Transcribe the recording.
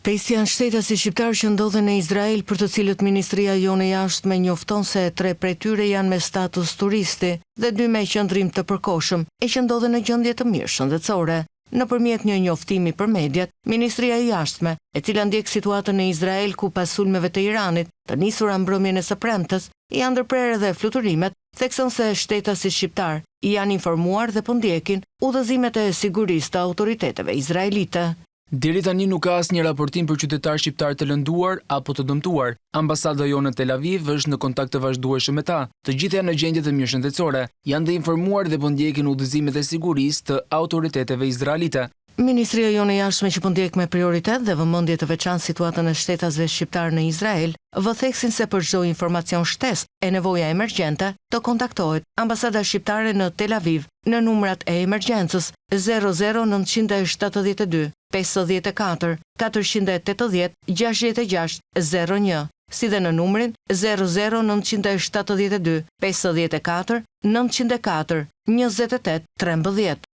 Pesë janë shtetasit shqiptar që ndodhen në Izrael, për të cilët Ministria Jone Jashtme njofton se 3 prej tyre janë me status turisti dhe 2 me qëndrim të përkohshëm, e që ndodhen në gjendje të mirë shëndetësore. Nëpërmjet një njoftimi për mediat, Ministria e Jashtme, e cila ndjek situatën në Izrael ku pas sulmeve të Iranit, të nisura mbrëmjen e së premtes, janë ndërprerë edhe fluturimet, thekson se shtetasit shqiptar janë informuar dhe po ndjekin udhëzimet e sigurisë të autoriteteve izraelite. Deri tani nuk ka asnjë raportim për qytetar shqiptar të lënduar apo të dëmtuar. Ambasada jonë në Tel Aviv është në kontakt të vazhdueshëm me ta. Të gjithë janë në gjendje të mirë shëndetësore, janë të informuar dhe po ndjekin udhëzimet e sigurisë të autoriteteve izraelite. Ministria Jone Jashtme, që po ndjek me prioritet dhe vëmendje të veçantë situatën e shtetasve shqiptar në Izrael, vë theksin se për çdo informacion shtesë e nevoja emergjente të kontaktohet Ambasada Shqiptare në Tel Aviv në numrat e emergjencës 00972 54 480 66 01, si dhe në numrin 00972 54 904 28 13.